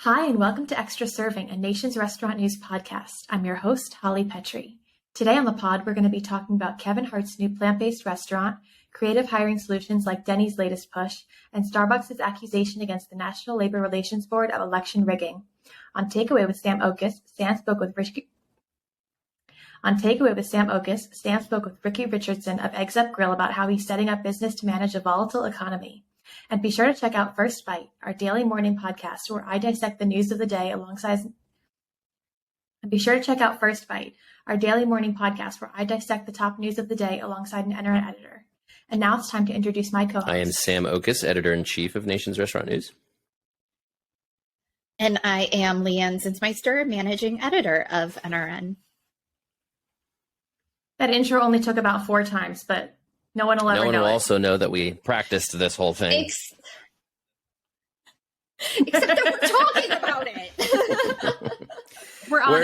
Hi, and welcome to Extra Serving, a Nation's Restaurant News podcast. I'm your host, Holly Petre. Today on the pod, we're going to be talking about Kevin Hart's new plant-based restaurant, creative hiring solutions like Denny's latest push, and Starbucks' accusation against the National Labor Relations Board of election rigging. On Takeaway with Sam Oches, Sam spoke with Ricky Richardson of Eggs Up Grill about how he's setting up business to manage a volatile economy. And be sure to check out First Bite, our daily morning podcast where I dissect the news of the day alongside the top news of the day alongside an NRN editor. And now it's time to introduce my co-host. I am Sam Oches, editor-in-chief of Nation's Restaurant News. And I am Leigh Zinsmeister, managing editor of NRN. That intro only took about 4 times, but no one will ever know. No one will also know that we practiced this whole thing. Except that we're talking about it.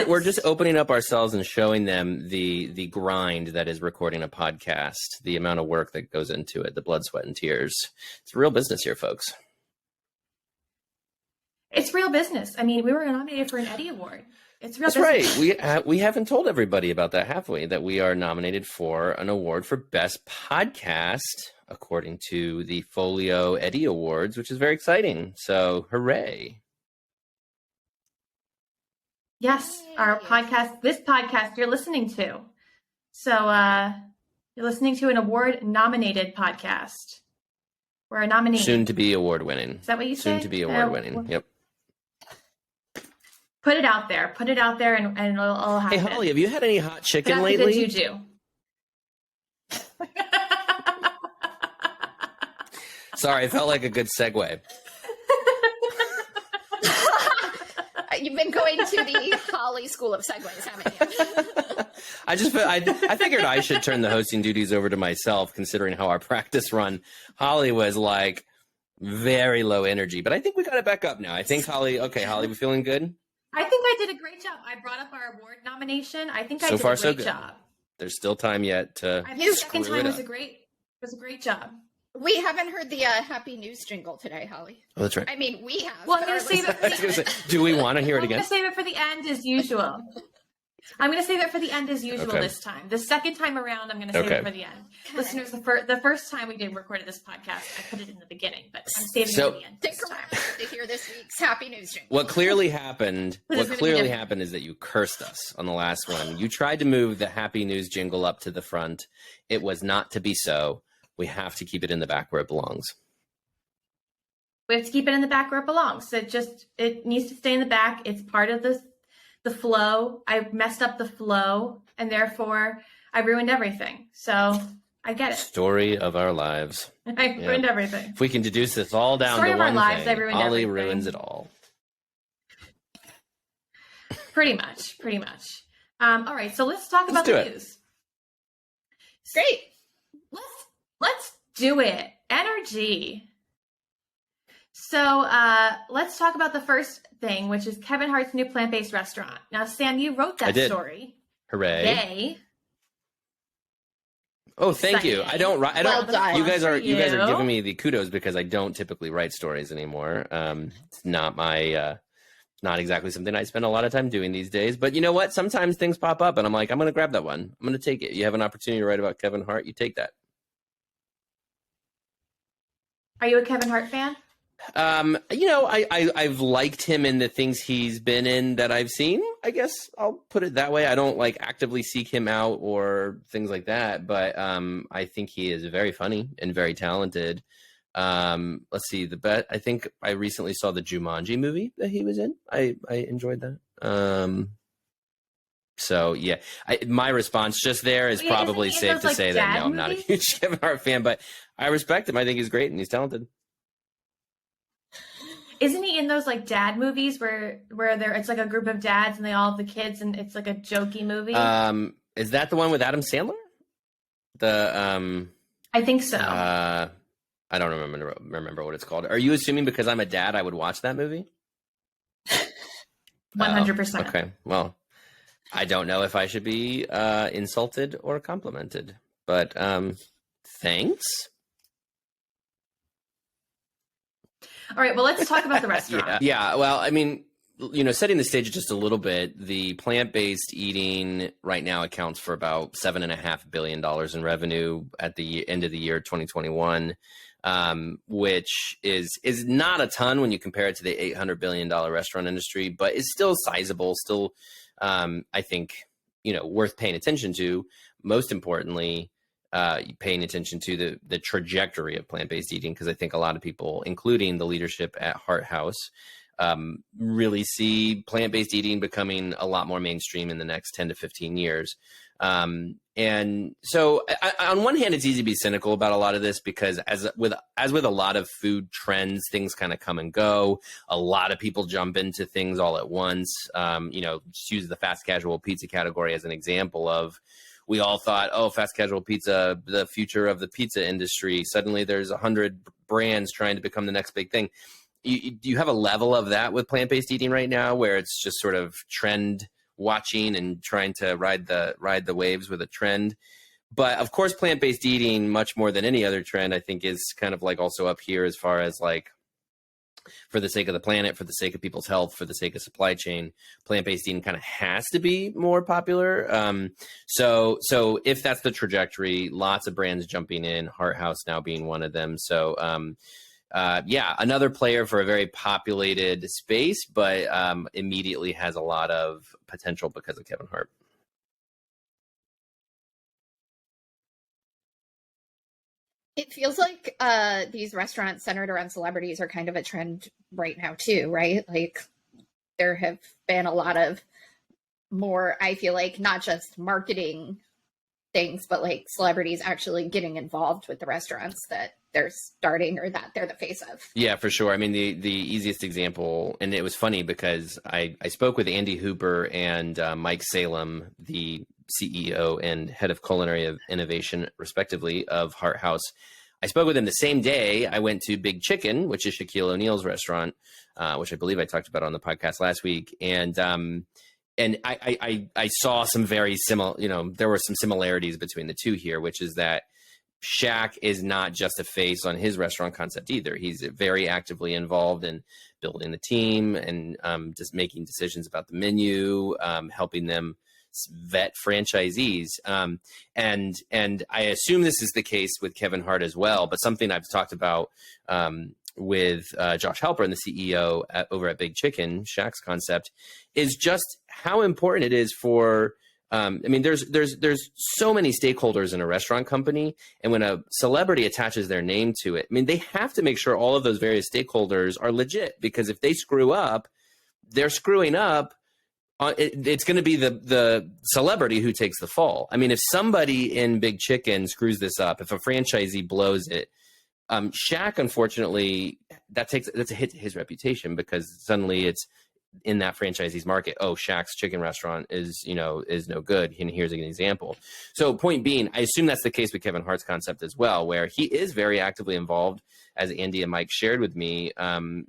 We're just opening up ourselves and showing them the grind that is recording a podcast, the amount of work that goes into it, the blood, sweat, and tears. It's real business here, folks. It's real business. I mean, we were nominated for an Eddie Award. It's real That's business. right. We haven't told everybody about that, have we? That we are nominated for an award for Best Podcast, according to the Folio Eddie Awards, which is very exciting. So, hooray. Yes, our podcast, this podcast you're listening to. So, you're listening to an award-nominated podcast. We're a nominee. Soon to be award-winning. Is that what you say? Soon to be award-winning, yep. Put it out there, and it'll happen. Hey, Holly, have you had any hot chicken lately? What did you do? Sorry, it felt like a good segue. You've been going to the Holly School of Segways, haven't you? I figured I should turn the hosting duties over to myself, considering how our practice run. Holly was like very low energy, but I think we got it back up now. I think Holly, we feeling good? I think I did a great job. I brought up our award nomination. I think I did a great job. There's still time yet to the second time was a great job. We haven't heard the Happy News jingle today, Holly. Oh, that's right. I mean, we have. Well, I'm going to save it. Do we want to hear it again? I'm going to save it for the end as usual. Okay. This time. The second time around, I'm going to save it for the end. Okay. Listeners, the first time we recorded this podcast, I put it in the beginning, but I'm saving it for the end. Stick around to hear this week's Happy News jingle. What clearly happened is that you cursed us on the last one. You tried to move the Happy News jingle up to the front. It was not to be so. We have to keep it in the back where it belongs. We have to keep it in the back where it belongs. It needs to stay in the back. It's part of the flow. I messed up the flow, and therefore I ruined everything. So I get it. Story of our lives. I ruined everything. If we can deduce this all down Story to of one our lives, thing, I ruined Holly everything. ruins it all. Pretty much. All right, so let's talk about the news. Great. Let's do it. Energy. So let's talk about the first thing, which is Kevin Hart's new plant-based restaurant. Now, Sam, you wrote that story. Hooray! Yay. Oh, thank you. I don't. Well done. You guys are giving me the kudos because I don't typically write stories anymore. It's not not exactly something I spend a lot of time doing these days. But you know what? Sometimes things pop up, and I'm like, I'm going to grab that one. I'm going to take it. You have an opportunity to write about Kevin Hart. You take that. Are you a Kevin Hart fan? I've liked him in the things he's been in that I've seen. I guess I'll put it that way. I don't actively seek him out or things like that, but I think he is very funny and very talented. Let's see, I think I recently saw the Jumanji movie that he was in. I enjoyed that. So yeah, my response just there is probably safe to say that no, I'm not a huge Kevin Hart fan, but I respect him. I think he's great and he's talented. Isn't he in those dad movies where it's a group of dads and they all have the kids and it's a jokey movie? Is that the one with Adam Sandler? I think so. I don't remember what it's called. Are you assuming because I'm a dad I would watch that movie? 100%. Okay. Well, I don't know if I should be insulted or complimented, but thanks. All right, well, let's talk about the restaurant. Yeah. Well, I mean, setting the stage just a little bit, the plant-based eating right now accounts for about $7.5 billion in revenue at the end of the year 2021, which is not a ton when you compare it to the $800 billion restaurant industry, but is still sizable, still, I think, worth paying attention to. Most importantly, paying attention to the trajectory of plant-based eating, because I think a lot of people, including the leadership at Hart House, really see plant-based eating becoming a lot more mainstream in the next 10 to 15 years. And so on one hand, it's easy to be cynical about a lot of this, because as with a lot of food trends, things kind of come and go. A lot of people jump into things all at once. Just use the fast casual pizza category as an example of, we all thought, oh, fast casual pizza, the future of the pizza industry. Suddenly there's 100 brands trying to become the next big thing. Do you have a level of that with plant-based eating right now, where it's just sort of trend watching and trying to ride the waves with a trend? But of course, plant-based eating, much more than any other trend, I think is kind of like also up here as far as like, for the sake of the planet, for the sake of people's health, for the sake of supply chain, plant-based eating kind of has to be more popular. So if that's the trajectory, lots of brands jumping in, Hart House now being one of them. So another player for a very populated space, but immediately has a lot of potential because of Kevin Hart. It feels like these restaurants centered around celebrities are kind of a trend right now too, right? Like there have been a lot of more, I feel like, not just marketing things, but like celebrities actually getting involved with the restaurants that they're starting or that they're the face of. Yeah, for sure. I mean, the easiest example, and it was funny because I spoke with Andy Hooper and Mike Salem, the CEO and head of culinary innovation, respectively, of Hart House. I spoke with them the same day. I went to Big Chicken, which is Shaquille O'Neal's restaurant, which I believe I talked about on the podcast last week. And I saw some very similar, there were some similarities between the two here, which is that Shaq is not just a face on his restaurant concept either. He's very actively involved in building the team and just making decisions about the menu, helping them vet franchisees. And I assume this is the case with Kevin Hart as well, but something I've talked about with Josh Halpern, the CEO over at Big Chicken, Shaq's concept, is just how important it is for there's so many stakeholders in a restaurant company, and when a celebrity attaches their name to it, they have to make sure all of those various stakeholders are legit, because if they screw up, they're screwing up. It's going to be the celebrity who takes the fall. If somebody in Big Chicken screws this up, if a franchisee blows it, Shaq, unfortunately, that's a hit to his reputation, because suddenly it's in that franchisee's market. Oh, Shaq's chicken restaurant is no good. And here's an example. So point being, I assume that's the case with Kevin Hart's concept as well, where he is very actively involved, as Andy and Mike shared with me.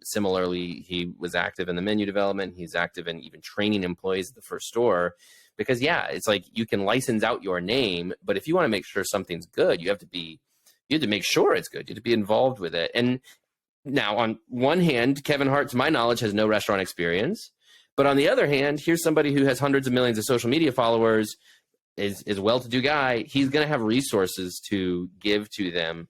Similarly, he was active in the menu development. He's active in even training employees at the first store, because it's like you can license out your name, but if you want to make sure something's good, you have to make sure it's good. You have to be involved with it. And now, on one hand, Kevin Hart, to my knowledge, has no restaurant experience. But on the other hand, here's somebody who has hundreds of millions of social media followers, is a well-to-do guy. He's going to have resources to give to them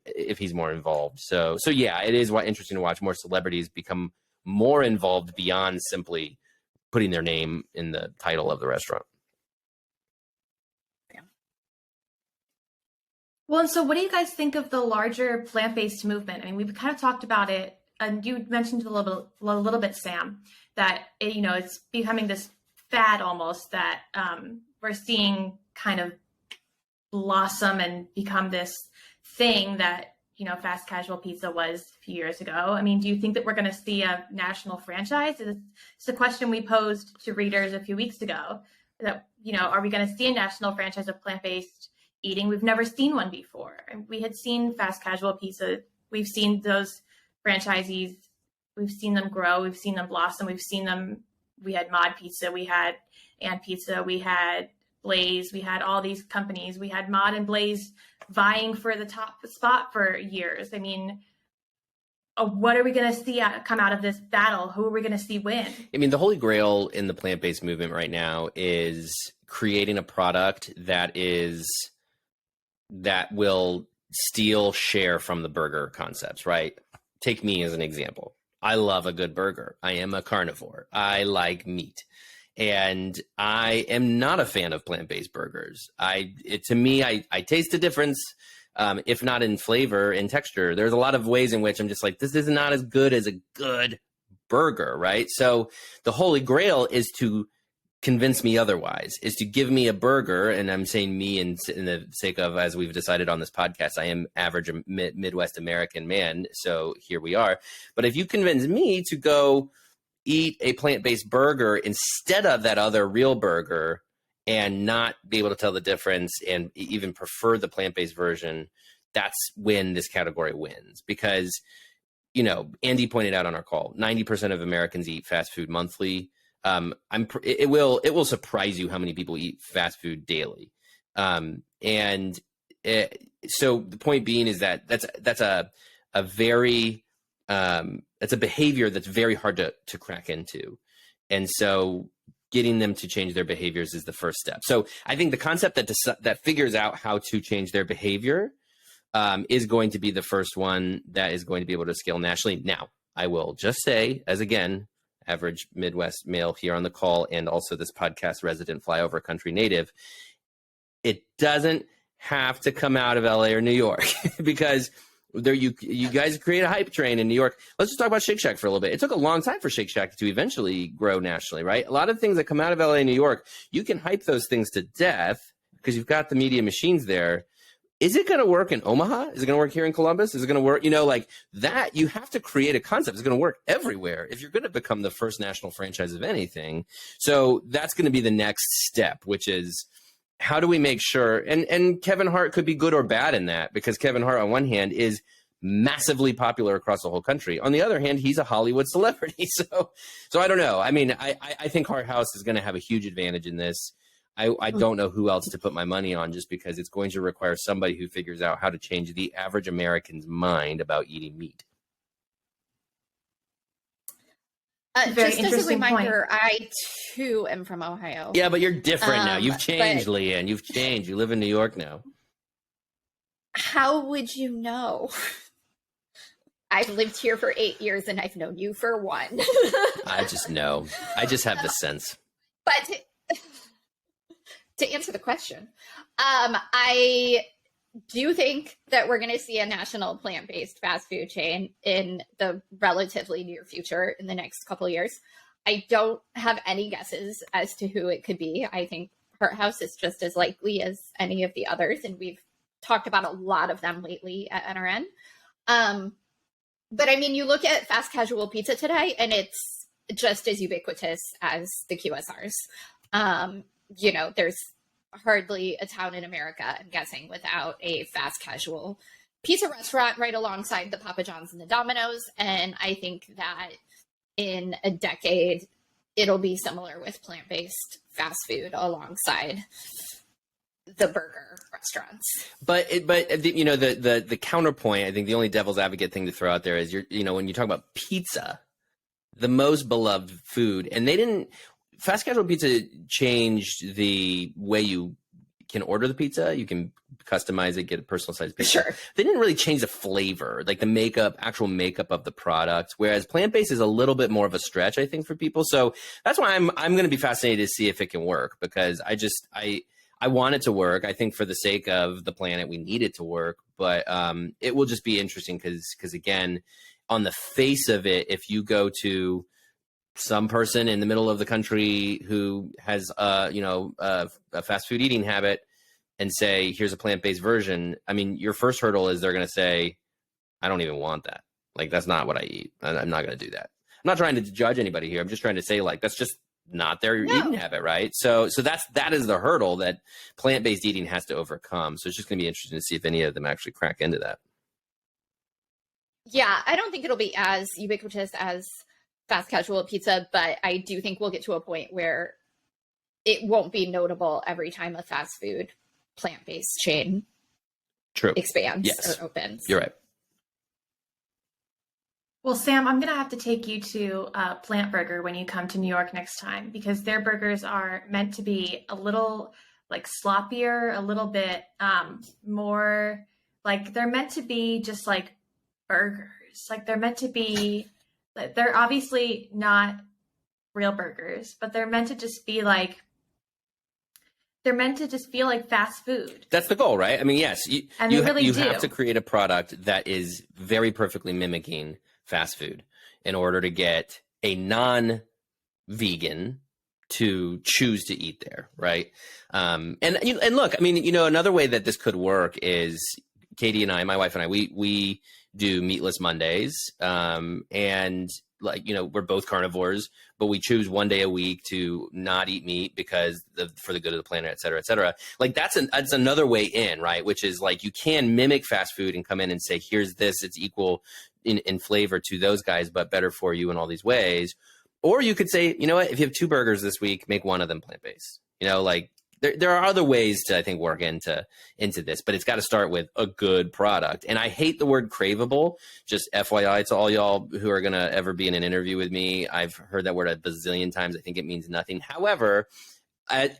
if he's more involved. So yeah, it is interesting to watch more celebrities become more involved beyond simply putting their name in the title of the restaurant. Well, and so what do you guys think of the larger plant-based movement? We've kind of talked about it, and you mentioned a little bit, Sam, that it's becoming this fad almost that we're seeing kind of blossom and become this thing that fast casual pizza was a few years ago. Do you think that we're going to see a national franchise? It's a question we posed to readers a few weeks ago. That are we going to see a national franchise of plant-based eating? We've never seen one before. We had seen fast casual pizza. We've seen those franchisees. We've seen them grow. We've seen them blossom. We had Mod Pizza. We had Ant Pizza. We had Blaze. We had all these companies. We had Mod and Blaze vying for the top spot for years. what are we going to see come out of this battle? Who are we going to see win? I mean, the holy grail in the plant-based movement right now is creating a product that will steal share from the burger concepts, right? Take me as an example. I love a good burger. I am a carnivore. I like meat. And I am not a fan of plant-based burgers. To me, I taste the difference, if not in flavor, in texture. There's a lot of ways in which I'm just like, this is not as good as a good burger, right? So the holy grail is to convince me otherwise, is to give me a burger. And I'm saying me in the sake of, as we've decided on this podcast, I am average Midwest American man. So here we are. But if you convince me to go eat a plant-based burger instead of that other real burger and not be able to tell the difference and even prefer the plant-based version, that's when this category wins. Because, Andy pointed out on our call, 90% of Americans eat fast food monthly. It will surprise you how many people eat fast food daily. So the point being is that that's a very it's a behavior that's very hard to crack into. And so getting them to change their behaviors is the first step. So I think the concept that figures out how to change their behavior is going to be the first one that is going to be able to scale nationally. Now, I will just say, as again, average Midwest male here on the call, and also this podcast resident flyover country native, it doesn't have to come out of LA or New York because there you guys create a hype train in New York. Let's just talk about Shake Shack for a little bit. It took a long time for Shake Shack to eventually grow nationally, right? A lot of things that come out of LA and New York, you can hype those things to death because you've got the media machines there. Is it going to work in Omaha? Is it going to work here in Columbus? Is it going to work? Like that, you have to create a concept. It's going to work everywhere if you're going to become the first national franchise of anything. So that's going to be the next step, which is how do we make sure, and Kevin Hart could be good or bad in that, because Kevin Hart on one hand is massively popular across the whole country. On the other hand, he's a Hollywood celebrity. So I don't know. I mean, I think Hart House is going to have a huge advantage in this. I don't know who else to put my money on, just because it's going to require somebody who figures out how to change the average American's mind about eating meat. Just as a reminder, I too am from Ohio. Yeah, but you're different now. You've changed, Leigh. You've changed. You live in New York now. How would you know? I've lived here for 8 years and I've known you for 1. I just know. I just have the sense. But to answer the question, I do think that we're going to see a national plant-based fast food chain in the relatively near future, in the next couple of years. I don't have any guesses as to who it could be. I think Hart House is just as likely as any of the others, and we've talked about a lot of them lately at NRN. But I mean, you look at fast casual pizza today, and it's just as ubiquitous as the QSRs. There's hardly a town in America, I'm guessing, without a fast casual pizza restaurant right alongside the Papa John's and the Domino's. And I think that in a decade, it'll be similar with plant-based fast food alongside the burger restaurants. But the counterpoint, I think the only devil's advocate thing to throw out there is when you talk about pizza, the most beloved food, and fast casual pizza changed the way you can order the pizza. You can customize it, get a personalized pizza. Sure. They didn't really change the flavor, like the actual makeup of the product. Whereas plant-based is a little bit more of a stretch, I think, for people. So that's why I'm going to be fascinated to see if it can work, because I want it to work. I think for the sake of the planet, we need it to work. But it will just be interesting because again, on the face of it, if you go to some person in the middle of the country who has a fast food eating habit and say, here's a plant-based version, I mean, your first hurdle is they're going to say, I don't even want that. Like, that's not what I eat. I'm not going to do that. I'm not trying to judge anybody here. I'm just trying to say, like, that's just not their eating habit, right? So that is the hurdle that plant-based eating has to overcome. So it's just going to be interesting to see if any of them actually crack into that. Yeah, I don't think it'll be as ubiquitous as fast casual pizza, but I do think we'll get to a point where it won't be notable every time a fast food plant-based chain expands or opens. You're right. Well, Sam, I'm gonna have to take you to Plant Burger when you come to New York next time because their burgers are meant to be a little like sloppier, a little bit more like they're meant to be just like burgers. Like they're meant to be, they're obviously not real burgers, but they're meant to just be like, they're meant to just feel like fast food. That's the goal, right? I mean, yes, And they really you do. have to create a product that is very perfectly mimicking fast food in order to get a non-vegan to choose to eat there, right? And look, I mean, another way that this could work is Katie and I, my wife and I, we do meatless Mondays, and like, we're both carnivores, but we choose one day a week to not eat meat because for the good of the planet, et cetera, et cetera. Like that's another way in, right? Which is like, you can mimic fast food and come in and say, here's this, it's equal in flavor to those guys, but better for you in all these ways. Or you could say, you know what, if you have 2 burgers this week, make one of them plant-based, like there are other ways to, I think, work into this, but it's got to start with a good product. And I hate the word craveable. Just FYI to all y'all who are going to ever be in an interview with me. I've heard that word a bazillion times. I think it means nothing. However,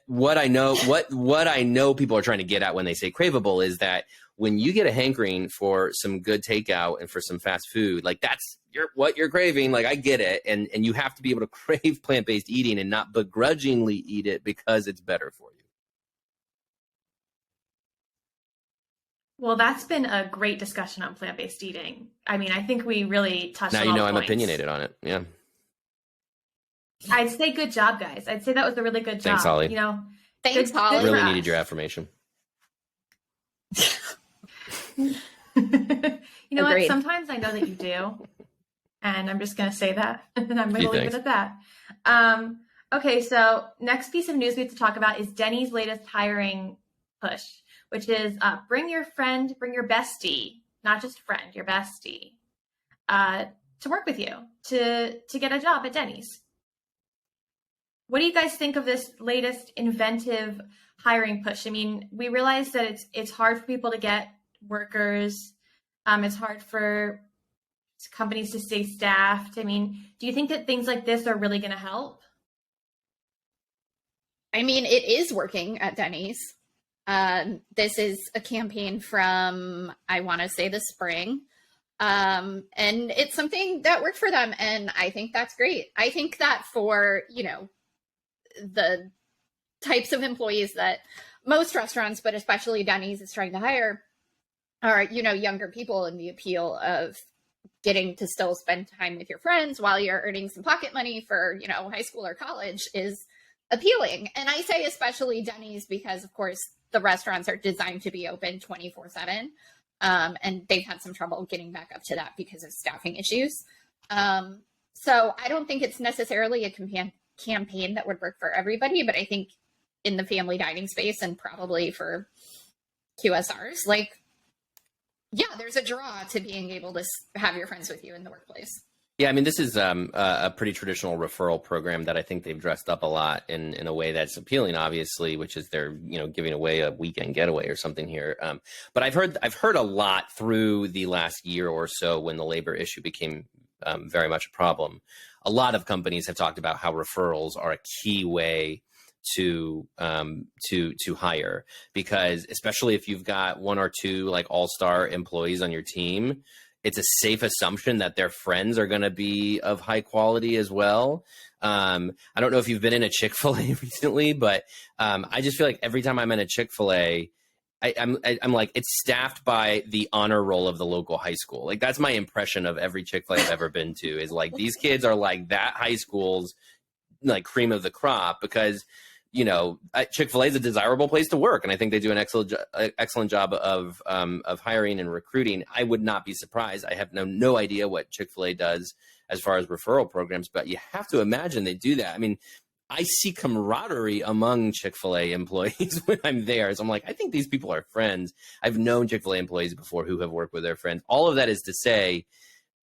what I know people are trying to get at when they say craveable is that when you get a hankering for some good takeout and for some fast food, like that's what you're craving. Like I get it. And you have to be able to crave plant-based eating and not begrudgingly eat it because it's better for you. Well, that's been a great discussion on plant-based eating. I mean, I think we really touched on all the I'm points. opinionated on it. Yeah. I'd say good job, guys. I'd say that was a really good job. Thanks, Holly. Thanks, Holly. I really needed your affirmation. You know Agreed. what? Sometimes I know that you do. And I'm just going to say that. And I'm going to leave it at that. Okay, so next piece of news we have to talk about is Denny's latest hiring push, which is bring your friend, bring your bestie, not just friend, your bestie, to work with you, to get a job at Denny's. What do you guys think of this latest inventive hiring push? I mean, we realize that it's hard for people to get workers. It's hard for companies to stay staffed. I mean, do you think that things like this are really going to help? I mean, it is working at Denny's. This is a campaign from, I want to say, the spring. And it's something that worked for them. And I think that's great. I think that for, the types of employees that most restaurants, but especially Denny's, is trying to hire are, younger people, and the appeal of getting to still spend time with your friends while you're earning some pocket money for, high school or college is appealing. And I say especially Denny's because, of course, the restaurants are designed to be open 24/7. And they've had some trouble getting back up to that because of staffing issues. So I don't think it's necessarily a campaign that would work for everybody, but I think in the family dining space and probably for QSRs, there's a draw to being able to have your friends with you in the workplace. Yeah, I mean, this is a pretty traditional referral program that I think they've dressed up a lot in a way that's appealing, obviously, which is they're giving away a weekend getaway or something here. But I've heard a lot through the last year or so when the labor issue became very much a problem. A lot of companies have talked about how referrals are a key way to hire, because especially if you've got 1 or 2 like all-star employees on your team, it's a safe assumption that their friends are going to be of high quality as well. I don't know if you've been in a Chick-fil-A recently, but I just feel like every time I'm in a Chick-fil-A, I'm like, it's staffed by the honor roll of the local high school. Like that's my impression of every Chick-fil-A I've ever been to, is like these kids are like that high school's like cream of the crop, because Chick-fil-A is a desirable place to work, and I think they do an excellent job of hiring and recruiting. I would not be surprised. I have no idea what Chick-fil-A does as far as referral programs, but you have to imagine they do that. I mean, I see camaraderie among Chick-fil-A employees when I'm there. So I'm like, I think these people are friends. I've known Chick-fil-A employees before who have worked with their friends. All of that is to say,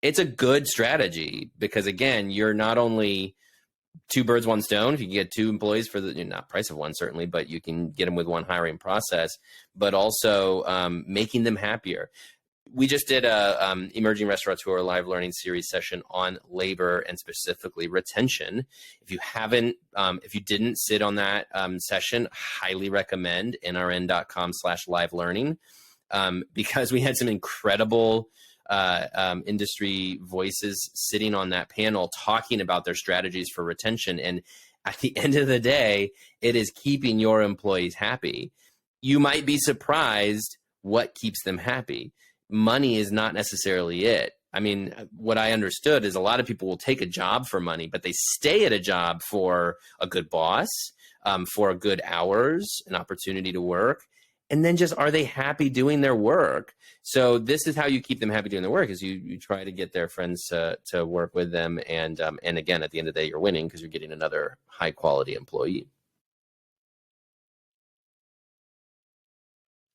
it's a good strategy, because again, you're not only 2 birds, 1 stone. If you can get 2 employees for the not price of 1 certainly, but you can get them with 1 hiring process, but also making them happier. we just did a emerging restaurateur live learning series session on labor and specifically retention. If you haven't, if you didn't sit on that session, highly recommend nrn.com/live learning, because we had some incredible industry voices sitting on that panel talking about their strategies for retention. And at the end of the day, it is keeping your employees happy. You might be surprised what keeps them happy. Money is not necessarily it. I mean, what I understood is a lot of people will take a job for money, but they stay at a job for a good boss, for a good hours, an opportunity to work. And then just, are they happy doing their work? So this is how you keep them happy doing their work, is you try to get their friends to work with them. And again, at the end of the day, you're winning because you're getting another high quality employee.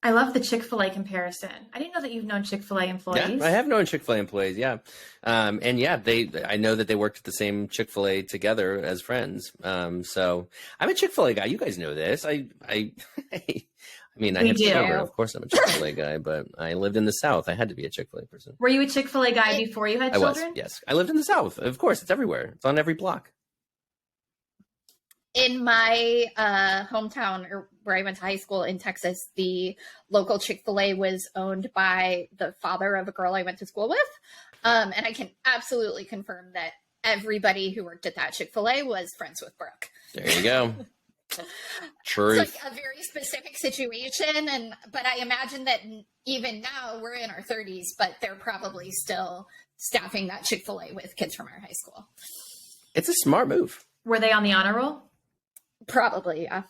I love the Chick-fil-A comparison. I didn't know that you've known Chick-fil-A employees. Yeah, I have known Chick-fil-A employees. Yeah. And yeah, I know that they worked at the same Chick-fil-A together as friends. So I'm a Chick-fil-A guy. You guys know this. I mean, I have cover. Of course I'm a Chick-fil-A guy, but I lived in the South. I had to be a Chick-fil-A person. Were you a Chick-fil-A guy before you had children? I was, yes. I lived in the South. Of course, it's everywhere. It's on every block. In my hometown, or where I went to high school in Texas, the local Chick-fil-A was owned by the father of a girl I went to school with. And I can absolutely confirm that everybody who worked at that Chick-fil-A was friends with Brooke. There you go. Truth. It's like a very specific situation. But I imagine that even now we're in our 30s, but they're probably still staffing that Chick-fil-A with kids from our high school. It's a smart move. Were they on the honor roll? Probably, yeah.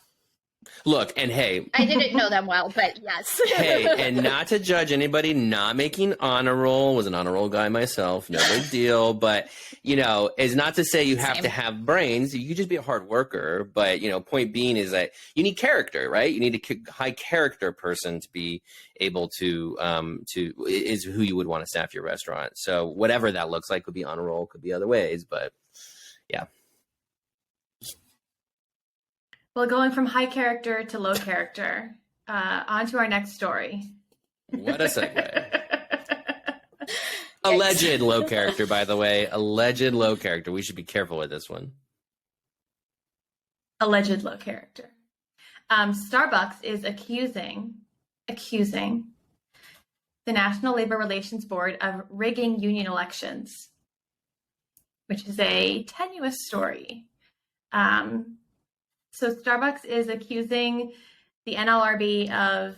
Look, and hey, I didn't know them well, but yes. Hey, and not to judge anybody not making honor roll, was an honor roll guy myself, no big deal. But, is not to say you have to have brains. You could just be a hard worker. But, point being is that you need character, right? You need a high character person to be able to is who you would want to staff your restaurant. So whatever that looks like, could be honor roll, could be other ways, but yeah. Well, going from high character to low character, on to our next story. What a segue. Alleged low character, by the way. Alleged low character. We should be careful with this one. Alleged low character. Starbucks is accusing the National Labor Relations Board of rigging union elections, which is a tenuous story. So Starbucks is accusing the NLRB of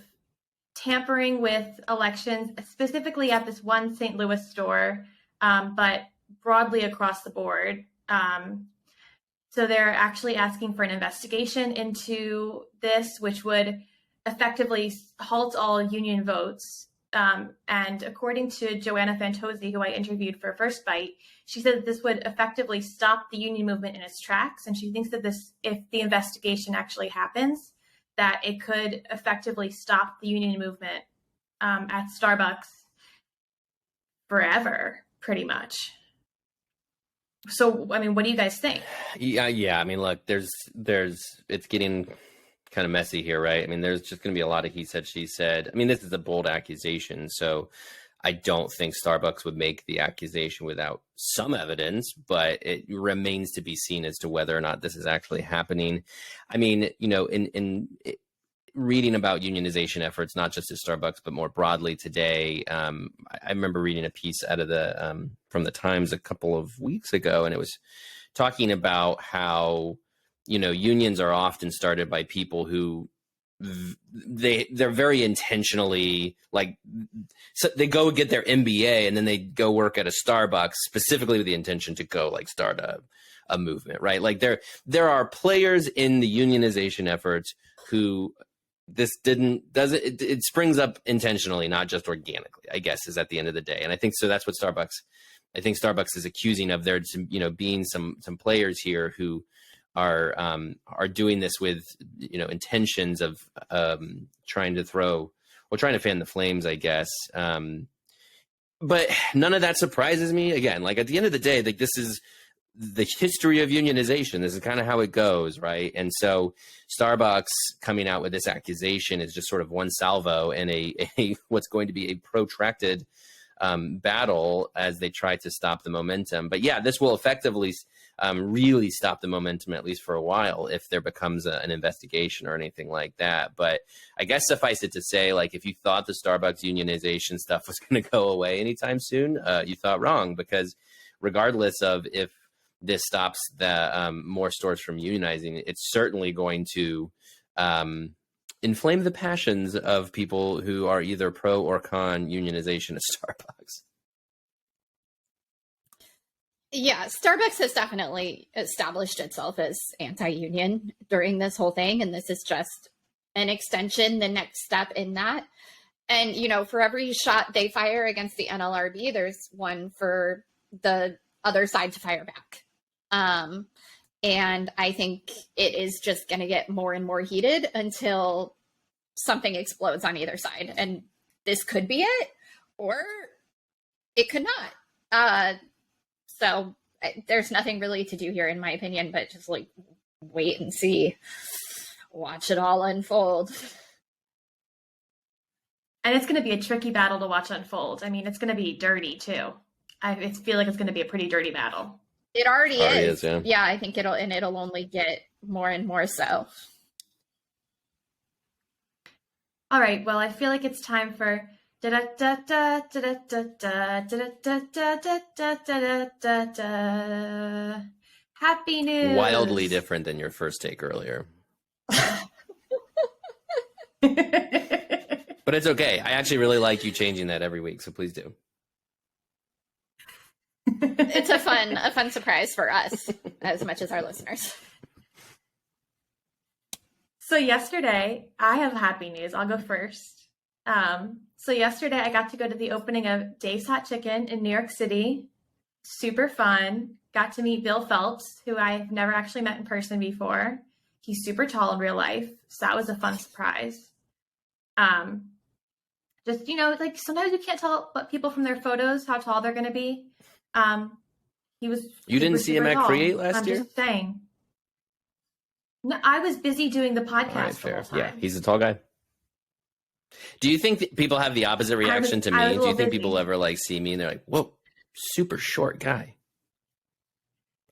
tampering with elections, specifically at this one St. Louis store, but broadly across the board. So they're actually asking for an investigation into this, which would effectively halt all union votes. And according to Joanna Fantozzi, who I interviewed for First Bite, she said that this would effectively stop the union movement in its tracks. And she thinks that if the investigation actually happens, that it could effectively stop the union movement at Starbucks forever, pretty much. So, I mean, what do you guys think? Yeah. I mean, look, it's getting kind of messy here, right? I mean, there's just going to be a lot of he said, she said. I mean, this is a bold accusation, so I don't think Starbucks would make the accusation without some evidence, but it remains to be seen as to whether or not this is actually happening. I mean, in reading about unionization efforts, not just at Starbucks, but more broadly today, I remember reading a piece out of from the Times a couple of weeks ago, and it was talking about how unions are often started by people who they're very intentionally so they go get their MBA and then they go work at a Starbucks specifically with the intention to go start a movement, right? Like there are players in the unionization efforts who it springs up intentionally, not just organically, I guess, is at the end of the day. And I think so that's what Starbucks is accusing of there being some players here who are doing this with intentions of trying to fan the flames, I guess. But none of that surprises me. Again, at the end of the day, this is the history of unionization. This is kind of how it goes, right? And so Starbucks coming out with this accusation is just sort of one salvo in a what's going to be a protracted battle as they try to stop the momentum. But yeah, this will effectively really stop the momentum, at least for a while, if there becomes an investigation or anything like that. But I guess suffice it to say, like, if you thought the Starbucks unionization stuff was going to go away anytime soon, you thought wrong, because regardless of if this stops the more stores from unionizing, it's certainly going to inflame the passions of people who are either pro or con unionization at Starbucks. Yeah, Starbucks has definitely established itself as anti-union during this whole thing, and this is just an extension, the next step in that. And, you know, for every shot they fire against the NLRB, there's one for the other side to fire back. And I think it is just going to get more and more heated until something explodes on either side. And this could be it, or it could not. So there's nothing really to do here, in my opinion, but just like wait and see, watch it all unfold. And it's going to be a tricky battle to watch unfold. I mean, it's going to be dirty too. I feel like it's going to be a pretty dirty battle. It already is. Yeah. Yeah, I think it'll only get more and more so. All right. Well, I feel like it's time for happy news. Wildly different than your first take earlier. But it's okay. I actually really like you changing that every week, so please do. It's a fun surprise for us as much as our listeners. So yesterday, I have happy news. I'll go first. So yesterday, I got to go to the opening of Dave's Hot Chicken in New York City. Super fun. Got to meet Bill Phelps, who I've never actually met in person before. He's super tall in real life, so that was a fun surprise. Just, you know, like sometimes you can't tell what people from their photos how tall they're going to be. He was. You didn't see him at tall. Create last I'm year? just saying. No, I was busy doing the podcast. All right, the fair. whole time. Yeah, he's a tall guy. Do you think that people have the opposite reaction to me? Do you think people ever like see me and they're like, "Whoa, super short guy"?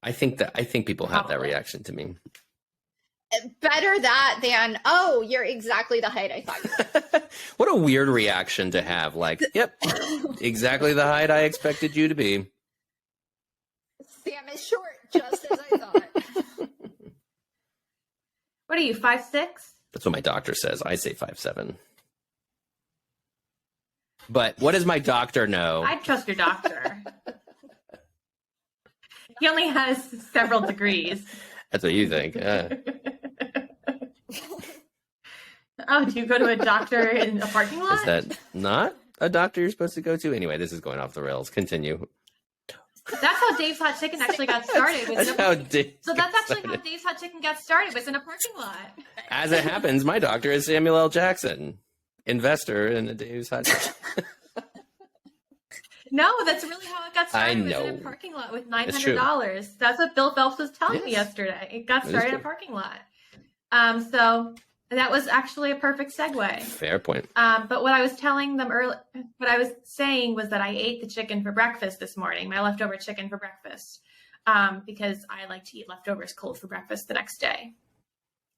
I think people have that reaction to me. Better that than, oh, you're exactly the height I thought you were. What a weird reaction to have. Like, yep, exactly the height I expected you to be. Sam is short, just as I thought. What are you, 5'6"? That's what my doctor says. I say 5'7". But what does my doctor know? I trust your doctor. He only has several degrees. That's what you think. Oh, do you go to a doctor in a parking lot? Is that not a doctor you're supposed to go to? Anyway, this is going off the rails. Continue. That's how Dave's Hot Chicken actually got started. That's how Dave's Hot Chicken got started. Was in a parking lot. As it happens, my doctor is Samuel L. Jackson, investor in the Dave's Hot Chicken. No, that's really how it got started. I know. It was in a parking lot with $900. That's what Bill Phelps was telling me yesterday. It got started in a parking lot. So that was actually a perfect segue. Fair point. But what I was telling them what I was saying was that I ate the chicken for breakfast this morning, my leftover chicken for breakfast, because I like to eat leftovers cold for breakfast the next day.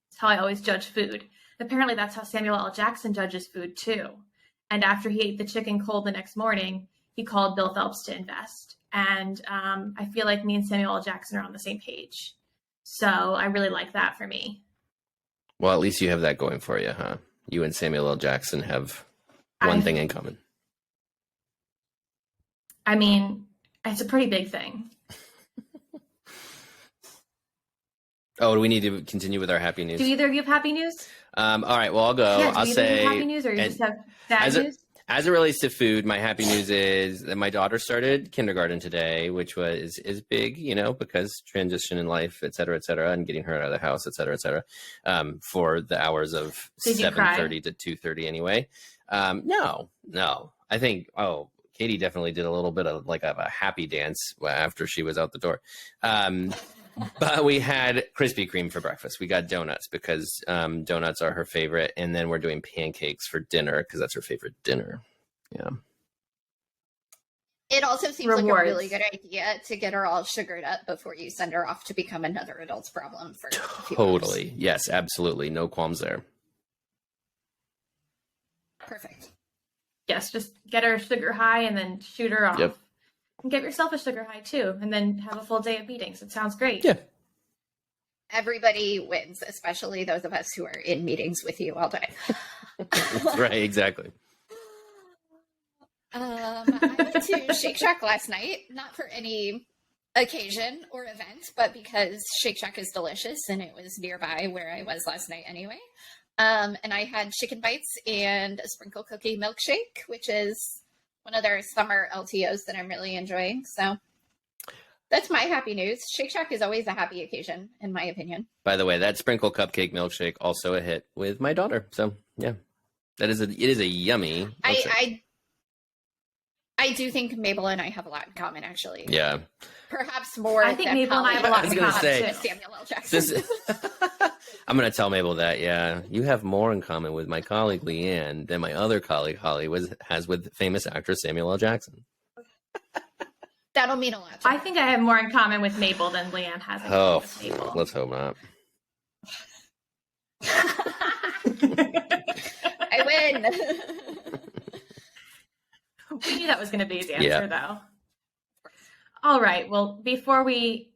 That's how I always judge food. Apparently, that's how Samuel L. Jackson judges food too. And after he ate the chicken cold the next morning, he called Bill Phelps to invest. And I feel like me and Samuel L. Jackson are on the same page. So I really like that for me. Well, at least you have that going for you, huh? You and Samuel L. Jackson have one thing in common. I mean, it's a pretty big thing. Oh, do we need to continue with our happy news? Do either of you have happy news? All right, well, I'll go. Yeah, I'll say happy news, or you just have bad news? As it relates to food, my happy news is that my daughter started kindergarten today, which is big, you know, because transition in life, et cetera, and getting her out of the house, et cetera, for the hours of 7:30 to 2:30 anyway. No. I think, Katie definitely did a little bit of like a happy dance after she was out the door. But we had Krispy Kreme for breakfast. We got donuts because donuts are her favorite. And then we're doing pancakes for dinner because that's her favorite dinner. Yeah. It also seems Rewards. like a really good idea to get her all sugared up before you send her off to become another adult's problem for a few Totally. months. Yes, absolutely. No qualms there. Perfect. Yes, just get her sugar high and then shoot her off. Yep. And get yourself a sugar high too, and then have a full day of meetings. It sounds great. Yeah. Everybody wins, especially those of us who are in meetings with you all day. That's right, exactly. I went to Shake Shack last night, not for any occasion or event, but because Shake Shack is delicious and it was nearby where I was last night anyway. And I had chicken bites and a sprinkle cookie milkshake, which is one of their summer LTOs that I'm really enjoying. So that's my happy news. Shake Shack is always a happy occasion, in my opinion. By the way, that sprinkle cupcake milkshake also a hit with my daughter. So yeah, it is a yummy milkshake. I do think Mabel and I have a lot in common, actually. Yeah. Perhaps more. I think Mabel and I have a lot in common too. Samuel L. Jackson. I'm going to tell Mabel that, yeah, you have more in common with my colleague Leanne than my other colleague Holly has with famous actor Samuel L. Jackson. That'll mean a lot. I think I have more in common with Mabel than Leanne has in common with Mabel. Let's hope not. I win. We knew that was going to be his answer, though. All right. Well, before we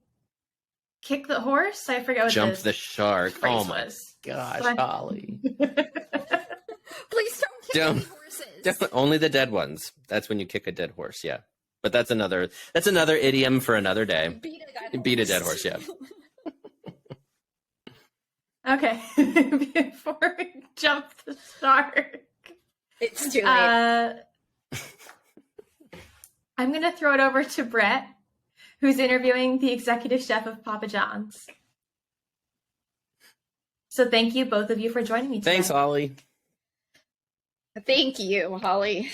kick the horse, I forget what Jump the shark. Oh my gosh, So Holly. Please don't kick any horses. Only the dead ones. That's when you kick a dead horse, yeah. But that's another idiom for another day. Beat a dead horse, yeah. Okay. Before we jump the shark. It's too late. I'm going to throw it over to Brett, who's interviewing the executive chef of Papa John's. So thank you, both of you, for joining me today. Thanks, Holly. Thank you, Holly.